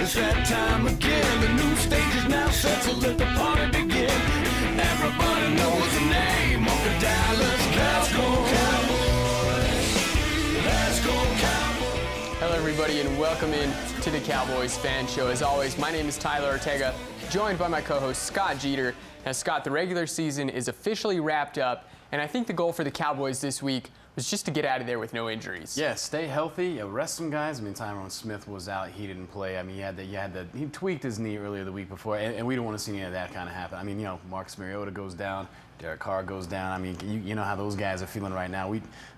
It's that time again. The new stage is now set, so let the party begin. Everybody knows the name of the Dallas Cowboys. Let's go Cowboys. Hello everybody and welcome in to the Cowboys Fan Show. As always, my name is Tyler Ortega, joined by my co-host Scott Jeter. Now Scott, the regular season is officially wrapped up, and I think the goal for the Cowboys this week was just to get out of there with no injuries. Yeah, stay healthy, rest some guys. I mean, Tyrone Smith was out, he didn't play. I mean, he tweaked his knee earlier the week before, and we don't want to see any of that kind of happen. I mean, you know, Marcus Mariota goes down, Derek Carr goes down. I mean, you know how those guys are feeling right now.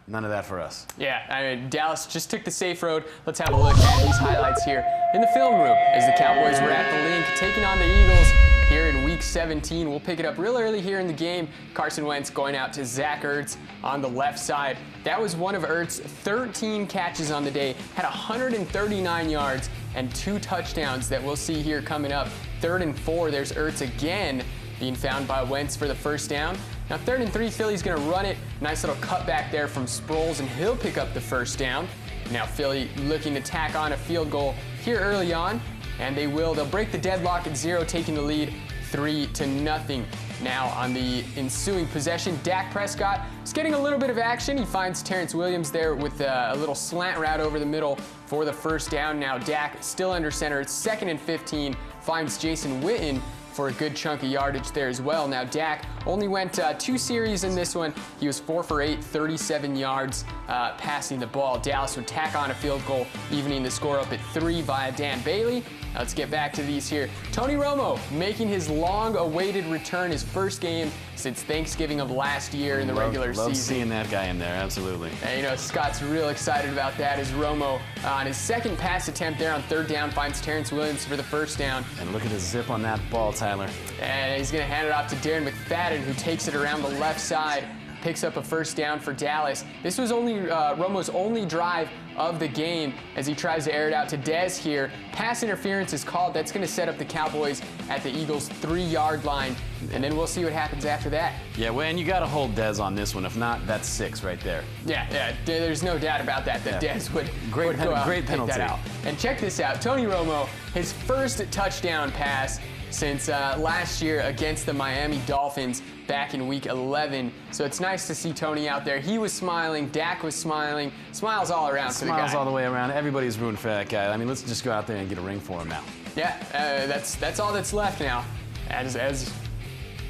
None of that for us. Yeah, I mean, Dallas just took the safe road. Let's have a look at these highlights here in the film room as the Cowboys were at the Link taking on the Eagles here in Week 17. We'll pick it up real early here in the game. Carson Wentz going out to Zach Ertz on the left side. That was one of Ertz's 13 catches on the day, had 139 yards and 2 touchdowns that we'll see here coming up. 3rd and 4, there's Ertz again being found by Wentz for the first down. Now 3rd and 3, Philly's gonna run it. Nice little cutback there from Sproles, and he'll pick up the first down. Now Philly looking to tack on a field goal here early on, and they will. They'll break the deadlock at 0, taking the lead 3-0. Now on the ensuing possession, Dak Prescott is getting a little bit of action. He finds Terrence Williams there with a little slant route over the middle for the first down. Now Dak still under center. It's 2nd and 15. Finds Jason Witten for a good chunk of yardage there as well. Now Dak only went 2 series in this one. He was 4 for 8, 37 yards passing the ball. Dallas would tack on a field goal, evening the score up at 3 via Dan Bailey. Now let's get back to these here. Tony Romo making his long-awaited return, his first game since Thanksgiving of last year in the regular season. Love seeing that guy in there, absolutely. And, you know, Scott's real excited about that as Romo on his second pass attempt there on 3rd down finds Terrence Williams for the first down. And look at the zip on that ball, Tyler. And he's going to hand it off to Darren McFadden, who takes it around the left side, picks up a first down for Dallas. This was only Romo's only drive of the game as he tries to air it out to Dez here. Pass interference is called. That's going to set up the Cowboys at the Eagles' 3-yard line, and then we'll see what happens after that. Yeah, well, and you got to hold Dez on this one. If not, that's 6 right there. Yeah, there's no doubt about that. Dez would go out and penalty. Take that out. And check this out. Tony Romo, his first touchdown pass since last year against the Miami Dolphins back in Week 11. So it's nice to see Tony out there. He was smiling. Dak was smiling. Smiles all around for the guy. Smiles all the way around. Everybody's rooting for that guy. I mean, let's just go out there and get a ring for him now. Yeah, that's all that's left now. As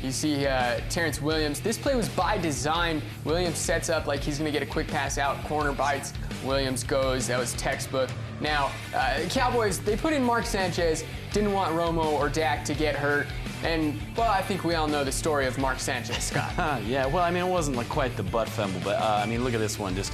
you see Terrence Williams. This play was by design. Williams sets up like he's going to get a quick pass out. Corner bites. Williams goes. That was textbook. Now, the Cowboys, they put in Mark Sanchez. Didn't want Romo or Dak to get hurt. And, well, I think we all know the story of Mark Sanchez, Scott. Yeah, well, I mean, it wasn't like quite the butt fumble, but, I mean, look at this one. Just,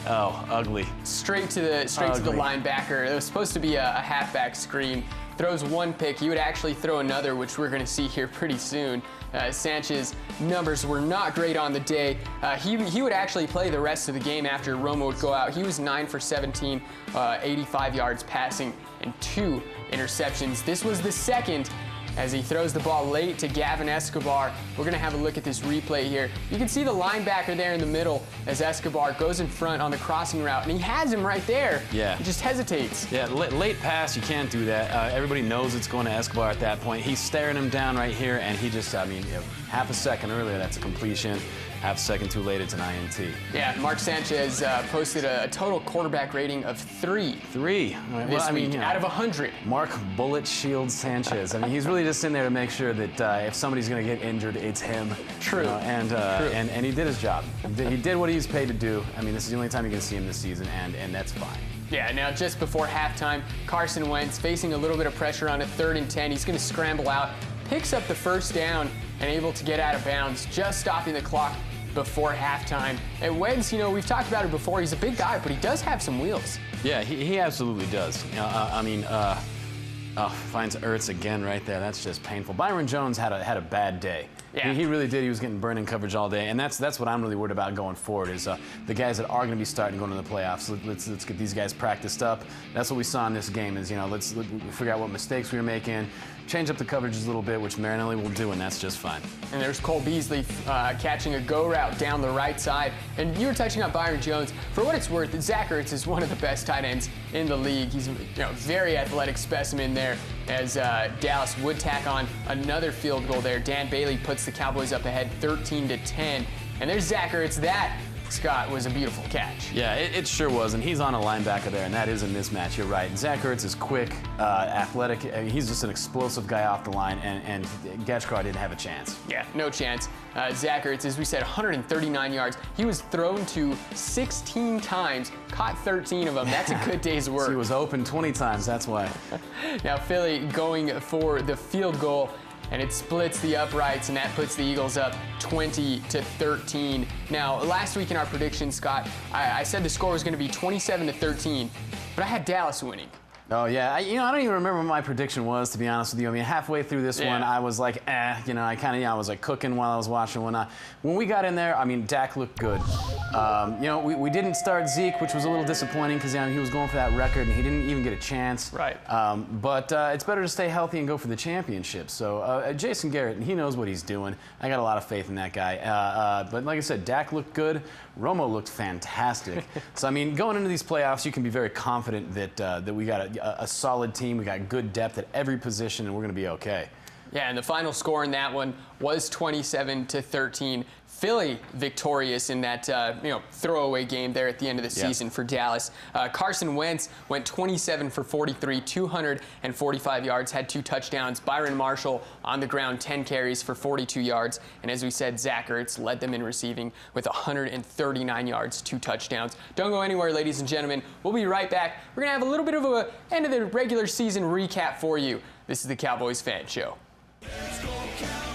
oh, ugly. Straight to the linebacker. It was supposed to be a halfback screen. Throws one pick. He would actually throw another, which we're going to see here pretty soon. Sanchez's numbers were not great on the day. He would actually play the rest of the game after Romo would go out. He was 9 for 17, 85 yards passing, and 2 interceptions. This was the second as he throws the ball late to Gavin Escobar. We're going to have a look at this replay here. You can see the linebacker there in the middle as Escobar goes in front on the crossing route, and he has him right there. Yeah. He just hesitates. Yeah, late pass, you can't do that. Everybody knows it's going to Escobar at that point. He's staring him down right here, and he just, I mean, half a second earlier, that's a completion. Half a second too late, it's an INT. Yeah, Mark Sanchez posted a total quarterback rating of 3. 3. This week, out of 100. Mark Bullet Shield Sanchez. I mean, he's really just in there to make sure that if somebody's going to get injured, it's him. True. And he did his job. He did what he was paid to do. I mean, this is the only time you're going to see him this season, and that's fine. Yeah, now just before halftime, Carson Wentz facing a little bit of pressure on a 3rd and 10. He's going to scramble out, picks up the first down, and able to get out of bounds, just stopping the clock before halftime. And Wentz, you know, we've talked about it before. He's a big guy, but he does have some wheels. Yeah, he absolutely does. I mean, Oh, finds Ertz again right there. That's just painful. Byron Jones had a bad day. Yeah. He really did. He was getting burned in coverage all day, and that's what I'm really worried about going forward is the guys that are going to be starting going to the playoffs. Let's get these guys practiced up. That's what we saw in this game is, let's figure out what mistakes we were making, change up the coverages a little bit, which Marinelli will do, and that's just fine. And there's Cole Beasley catching a go route down the right side. And you were touching on Byron Jones. For what it's worth, Zach Ertz is one of the best tight ends in the league. He's a very athletic specimen there as Dallas would tack on another field goal there. Dan Bailey puts the Cowboys up ahead 13-10. And there's Zach Ertz. That, Scott, was a beautiful catch. Yeah, it sure was, and he's on a linebacker there, and that is a mismatch. You're right. Zach Ertz is quick, athletic. I mean, he's just an explosive guy off the line, and Gashkar didn't have a chance. Yeah, no chance. Zach Ertz, as we said, 139 yards. He was thrown to 16 times, caught 13 of them. That's a good day's work. He was open 20 times, that's why. Now Philly going for the field goal, and it splits the uprights, and that puts the Eagles up 20-13. Now, last week in our predictions, Scott, I said the score was going to be 27-13, but I had Dallas winning. Oh, yeah. I don't even remember what my prediction was, to be honest with you. I mean, halfway through this one, I was like, I was like cooking while I was watching and whatnot. When we got in there, I mean, Dak looked good. We didn't start Zeke, which was a little disappointing because he was going for that record and he didn't even get a chance. Right. But it's better to stay healthy and go for the championship. So Jason Garrett, he knows what he's doing. I got a lot of faith in that guy. But like I said, Dak looked good. Romo looked fantastic. So, I mean, going into these playoffs, you can be very confident that we got a solid team. We got good depth at every position, and we're going to be okay. Yeah, and the final score in that one was 27-13. Philly victorious in that throwaway game there at the end of the season for Dallas. Carson Wentz went 27 for 43, 245 yards, had 2 touchdowns. Byron Marshall on the ground, 10 carries for 42 yards. And as we said, Zach Ertz led them in receiving with 139 yards, 2 touchdowns. Don't go anywhere, ladies and gentlemen. We'll be right back. We're going to have a little bit of a end of the regular season recap for you. This is the Cowboys Fan Show. Let's go, Cowboys.